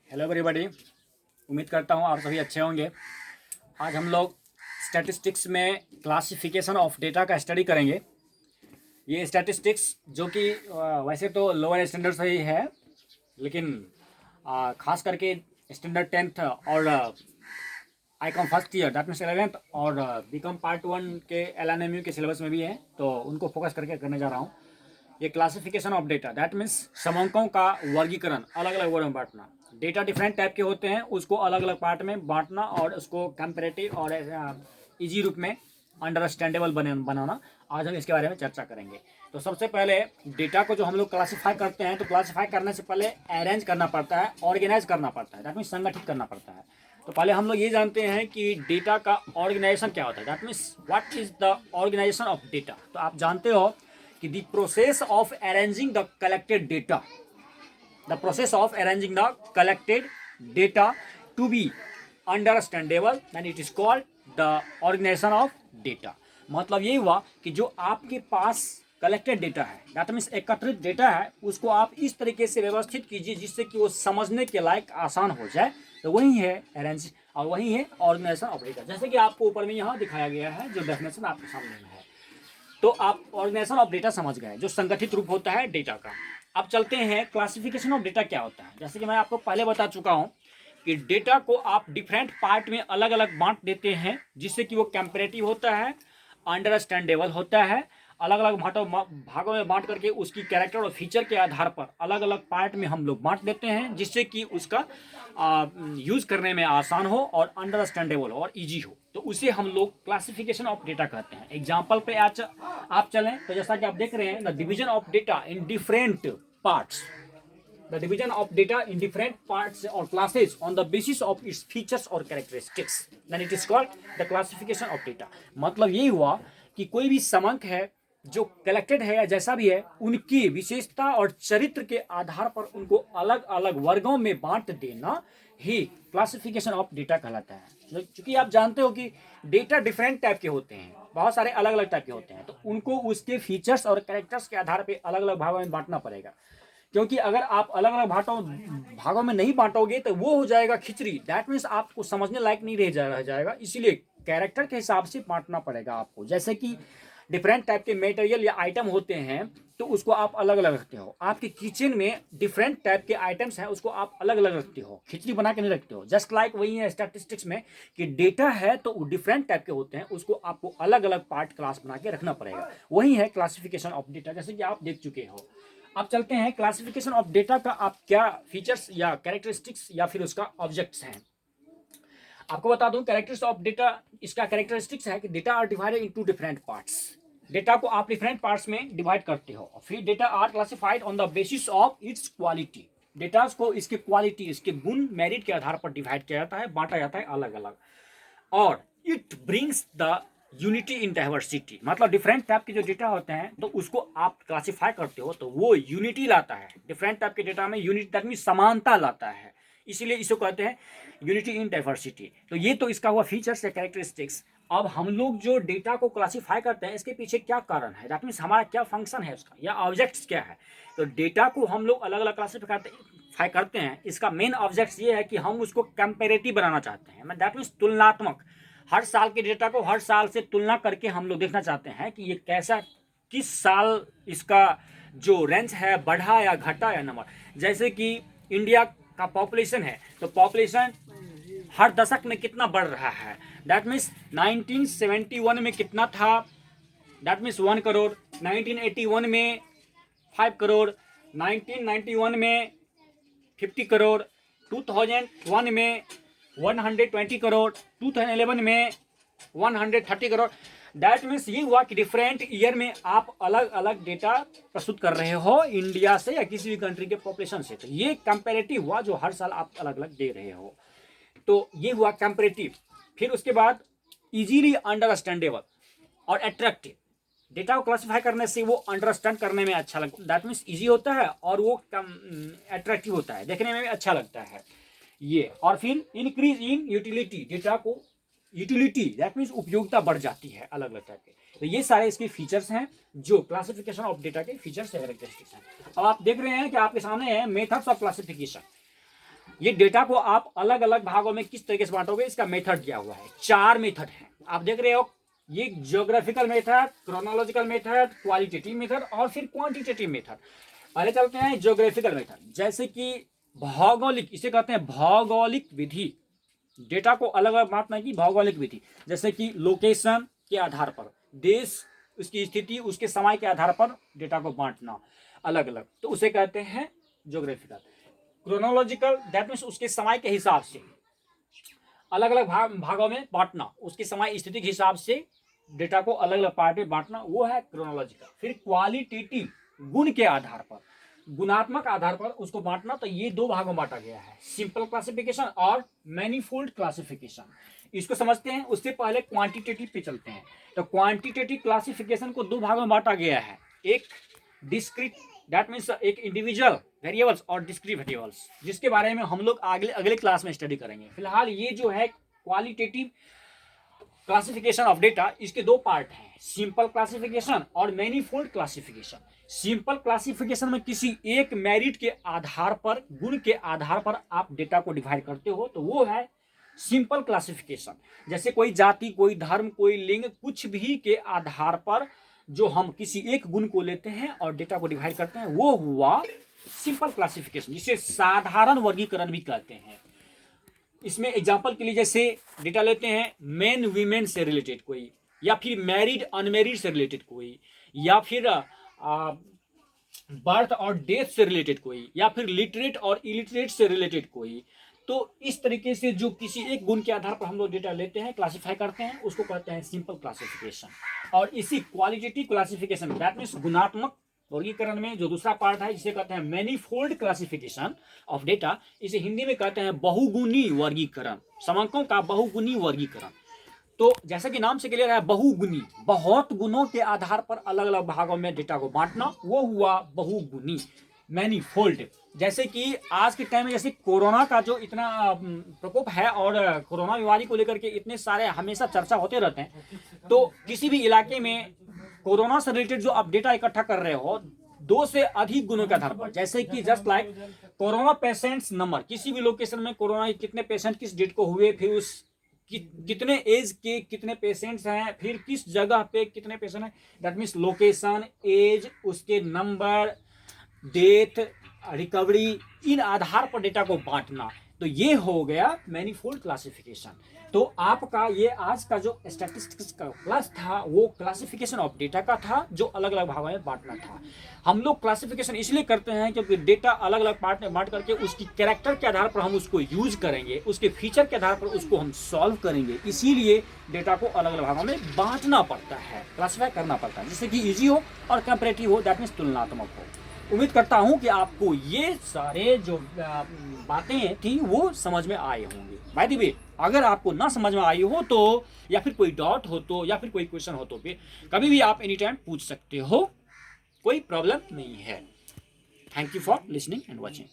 Hello everybody, उम्मीद करता हूँ आप सभी अच्छे होंगे। आज हम लोग स्टैटिस्टिक्स में क्लासिफिकेशन ऑफ डेटा का स्टडी करेंगे। ये स्टैटिस्टिक्स जो कि वैसे तो लोअर स्टैंडर्ड से ही है, लेकिन खास करके स्टैंडर्ड 10th और I com first year that means 11th और बी कॉम पार्ट 1 के LNMU के सिलेबस में भी है, तो उनको फोकस करके करने जा रहा हूँ। ये classification of data that means समंकों का वर्गीकरण, अलग अलग वर्ग में बांटना। डेटा डिफरेंट टाइप के होते हैं, उसको अलग अलग पार्ट में बांटना और उसको कंपेरेटिव और इजी रूप में अंडरस्टैंडेबल बनाना। आज हम इसके बारे में चर्चा करेंगे। तो सबसे पहले डेटा को जो हम लोग क्लासीफाई करते हैं, तो क्लासीफाई करने से पहले अरेंज करना पड़ता है, ऑर्गेनाइज करना पड़ता है, दैट मीन्स संगठित करना पड़ता है। तो पहले हम लोग ये जानते हैं कि डेटा का ऑर्गेनाइजेशन क्या होता है, that means what is the organisation of data. तो आप जानते हो कि the process of arranging the collected data, the process of arranging the collected data to be understandable, then it is called the organization of data। मतलब ये हुआ कि जो आपके पास कलेक्टेड डेटा है, दैट मीन्स एकत्रित डेटा है, उसको आप इस तरीके से व्यवस्थित कीजिए जिससे कि वो समझने के लायक आसान हो जाए। तो वही है अरेंज और वही है ऑर्गेनाइजेशन ऑफ डेटा, जैसे कि आपको ऊपर में यहाँ दिखाया गया है जो डेफिनेशन आपके सामने में है। तो आप ऑर्गेनाइजेशन ऑफ डेटा समझ गए, जो संगठित रूप होता है डेटा का। अब चलते हैं क्लासिफिकेशन ऑफ डेटा क्या होता है। जैसे कि मैं आपको पहले बता चुका हूं कि डेटा को आप डिफरेंट पार्ट में अलग अलग बांट देते हैं, जिससे कि वो कंपैरेटिव होता है, अंडरस्टैंडेबल होता है। अलग अलग भागों में बांट करके उसकी कैरेक्टर और फीचर के आधार पर अलग अलग पार्ट में हम लोग बांट देते हैं, जिससे कि उसका यूज करने में आसान हो और अंडरस्टैंडेबल हो और इजी हो। तो उसे हम लोग क्लासिफिकेशन ऑफ डेटा कहते हैं। एग्जाम्पल पे आज आप चलें तो जैसा कि आप देख रहे हैं, the division of data in different parts, the division of data in different parts or classes on the basis of its features or characteristics, then it is called the classification of data। मतलब ये हुआ कि कोई भी समंक है जो collected है या जैसा भी है, उनकी विशेषता और चरित्र के आधार पर उनको अलग अलग वर्गों में बांट देना ही क्लासिफिकेशन ऑफ डेटा कहलाता है। क्योंकि आप जानते हो कि डेटा डिफरेंट टाइप के होते हैं, बहुत सारे अलग अलग टाइप के होते हैं, तो उनको उसके फीचर्स और कैरेक्टर्स के आधार पर अलग अलग भागों में बांटना पड़ेगा। क्योंकि अगर आप अलग अलग भागों में नहीं बांटोगे तो वो हो जाएगा खिचड़ी, दैट मीन्स आपको समझने लायक नहीं रह जाएगा। इसीलिए कैरेक्टर के हिसाब से बांटना पड़ेगा आपको। जैसे कि डिफरेंट टाइप के मटेरियल या आइटम होते हैं, तो उसको आप अलग अलग रखते हो। आपके किचन में डिफरेंट टाइप के आइटम्स हैं, उसको आप अलग अलग रखते हो, खिचड़ी बना के नहीं रखते हो। जस्ट लाइक वही है स्टैटिस्टिक्स में कि डेटा है तो डिफरेंट टाइप के होते हैं, उसको आपको अलग अलग पार्ट क्लास बना के रखना पड़ेगा। वही है क्लासिफिकेशन ऑफ डेटा, जैसे कि आप देख चुके हो। अब चलते हैं क्लासिफिकेशन ऑफ डेटा का आप क्या फीचर्स या कैरेक्टरिस्टिक्स या फिर उसका ऑब्जेक्ट्स हैं। आपको बता दूं कैरेक्टरिस्टिक्स ऑफ डेटा, इसका कैरेक्टरिस्टिक्स है कि data are divided into different parts. Data को आप डिफरेंट पार्ट्स में डिवाइड करते हो, फिर data are classified on the basis of its quality. Data को इसके क्वालिटी, इसके गुण, मेरिट के आधार पर डिवाइड किया जाता है, बांटा जाता है अलग अलग। और it brings the unity in diversity, मतलब डिफरेंट टाइप के जो डेटा होते हैं तो उसको आप क्लासिफाई करते हो तो वो यूनिटी लाता है। डिफरेंट टाइप के डेटा में यूनिटी दैट मींस समानता लाता है, इसीलिए इसको कहते हैं यूनिटी इन डाइवर्सिटी। तो ये तो इसका हुआ फीचर्स या कैरेक्टरिस्टिक्स। अब हम लोग जो डेटा को क्लासिफाई करते हैं, इसके पीछे क्या कारण है, दैट मीन्स हमारा क्या फंक्शन है उसका या ऑब्जेक्ट्स क्या है। तो डेटा को हम लोग अलग अलग क्लासिफाई करते हैं, इसका मेन ऑब्जेक्ट्स ये है कि हम उसको कंपेरेटिव बनाना चाहते हैं, दैट मीन्स तुलनात्मक। हर साल के डेटा को हर साल से तुलना करके हम लोग देखना चाहते हैं कि ये कैसा, किस साल इसका जो रेंज है बढ़ा या घटा या नंबर। जैसे कि इंडिया का पॉपुलेशन है, तो पॉपुलेशन हर दशक में कितना बढ़ रहा है, दैट मीन्स 1971 में कितना था, दैट मीन्स 1 करोड़, 1981 में 5 करोड़, 1991 में 50 करोड़, 2001 में 120 करोड़, 2011 में 130 करोड़। दैट मीन्स ये हुआ कि डिफरेंट ईयर में आप अलग अलग डेटा प्रस्तुत कर रहे हो इंडिया से या किसी भी कंट्री के पॉपुलेशन से। तो ये कंपैरेटिव हुआ जो हर साल आप अलग अलग दे रहे हो, तो ये हुआ कंपैरेटिव। फिर उसके बाद इजीली अंडरस्टैंडेबल और अट्रैक्टिव। डेटा को क्लासिफाई करने से वो अंडरस्टैंड करने में अच्छा लगता है, दैट मीन्स ईजी होता है और वो अट्रैक्टिव होता है, देखने में भी अच्छा लगता है ये। और फिर इंक्रीज इन यूटिलिटी, डेटा को यूटिलिटी दैट मीन्स उपयोगिता बढ़ जाती है अलग अलग टाइप के। तो ये सारे इसके फीचर्स हैं जो क्लासिफिकेशन ऑफ डेटा के फीचर्स है, कैरेक्टरिस्टिक्स हैं। अब आप देख रहे हैं कि आपके सामने है मेथड्स ऑफ क्लासिफिकेशन। ये डेटा को आप अलग अलग भागों में किस तरीके से बांटोगे, इसका मेथड दिया हुआ है। 4 मेथड है, आप देख रहे हो। ये geographical method, chronological method, qualitative method और फिर क्वांटिटेटिव मेथड। पहले चलते हैं ज्योग्राफिकल मेथड, जैसे कि भौगोलिक, इसे कहते हैं भौगोलिक विधि। डेटा को अलग अलग बांटने की भौगोलिक विधि, जैसे कि लोकेशन के आधार पर, देश, उसकी स्थिति, उसके समय के आधार पर डेटा को बांटना अलग अलग, तो उसे कहते हैं ज्योग्राफिकल। क्रोनोलॉजिकल, दैट मीन्स उसके समय के हिसाब से अलग अलग भागों में बांटना, उसके समय स्थिति के हिसाब से डेटा को अलग अलग पार्ट में बांटना, वो है क्रोनोलॉजिकल। फिर क्वालिटेटिव, गुण के आधार पर, गुणात्मक आधार पर उसको बांटना, तो ये 2 भागों में बांटा गया है, सिंपल क्लासिफिकेशन और मैनीफोल्ड क्लासिफिकेशन। इसको समझते हैं, उससे पहले क्वांटिटेटिव पे चलते हैं। तो क्वांटिटेटिव क्लासिफिकेशन को 2 भागों में बांटा गया है, एक डिस्क्रीट, दैट मीन्स एक इंडिविजुअल वेरिएबल्स और डिस्क्रीट वेरिएबल्स, जिसके बारे में हम लोग अगले क्लास में स्टडी करेंगे। फिलहाल ये जो है क्वालिटेटिव क्लासिफिकेशन ऑफ डेटा, इसके 2 पार्ट हैं, सिंपल क्लासिफिकेशन और मैनीफोल्ड क्लासिफिकेशन। सिंपल क्लासिफिकेशन में किसी एक मेरिट के आधार पर, गुण के आधार पर आप डेटा को डिवाइड करते हो, तो वो है सिंपल क्लासिफिकेशन। जैसे कोई जाति, कोई धर्म, कोई लिंग, कुछ भी के आधार पर जो हम किसी एक गुण को लेते हैं और डेटा को डिवाइड करते हैं, वो हुआ सिंपल क्लासिफिकेशन, जिसे साधारण वर्गीकरण भी कहते हैं। इसमें एग्जांपल के लिए जैसे डेटा लेते हैं मेन वीमेन से रिलेटेड कोई, या फिर मैरिड अनमैरिड से रिलेटेड कोई, या फिर बर्थ और डेथ से रिलेटेड कोई, या फिर लिटरेट और इलिटरेट से रिलेटेड कोई। तो इस तरीके से जो किसी एक गुण के आधार पर हम लोग डेटा लेते हैं, क्लासिफाई करते हैं, उसको कहते हैं सिंपल क्लासिफिकेशन। और इसी क्वालिटेटिव क्लासिफिकेशन, दैट मीन्स गुणात्मक वर्गीकरण में जो दूसरा पार्ट है, जिसे कहते हैं मैनीफोल्ड क्लासिफिकेशन ऑफ डेटा, इसे हिंदी में कहते हैं बहुगुणी वर्गीकरण, समंकों का बहुगुणी वर्गीकरण। तो जैसा कि नाम से क्लियर है, बहुगुणी, बहुत गुणों के आधार पर अलग अलग भागों में डेटा को बांटना, वो हुआ बहुगुणी, मैनीफोल्ड। जैसे कि आज के टाइम में जैसे कोरोना का जो इतना प्रकोप है और कोरोना बीमारी को लेकर के इतने सारे हमेशा चर्चा होते रहते हैं, तो किसी भी इलाके में कोरोना से रिलेटेड जो आप डेटा इकट्ठा कर रहे हो 2 से अधिक गुणों के आधार पर, जैसे कि just like corona patients number, किसी भी लोकेशन में कोरोना कितने पेशेंट किस डेट को हुए, फिर उस कितने एज के कितने पेशेंट्स हैं, फिर किस जगह पे कितने पेशेंट हैं, दैट मीन्स लोकेशन, एज, उसके नंबर, डेथ, रिकवरी, इन आधार पर डेटा को बांटना, तो ये हो गया मैनीफोल्ड क्लासिफिकेशन। तो आपका ये आज का जो स्टैटिस्टिक्स का क्लास था, वो क्लासिफिकेशन ऑफ डेटा का था, जो अलग अलग भागों में बांटना था। हम लोग क्लासिफिकेशन इसलिए करते हैं क्योंकि डेटा अलग अलग पार्ट में बांट करके उसकी कैरेक्टर के आधार पर हम उसको यूज करेंगे, उसके फीचर के आधार पर उसको हम सॉल्व करेंगे, इसीलिए डेटा को अलग अलग भागों में बांटना पड़ता है, क्लासिफाई करना पड़ता है, जिससे कि ईजी हो और कंपैरेटिव हो, दैट मीन्स तुलनात्मक हो। उम्मीद करता हूं कि आपको ये सारे जो बातें थी वो समझ में आए होंगे। बाय द वे, अगर आपको ना समझ में आई हो तो, या फिर कोई डाउट हो तो, या फिर कोई क्वेश्चन हो तो फिर कभी भी आप एनी टाइम पूछ सकते हो, कोई प्रॉब्लम नहीं है। Thank you for listening and watching.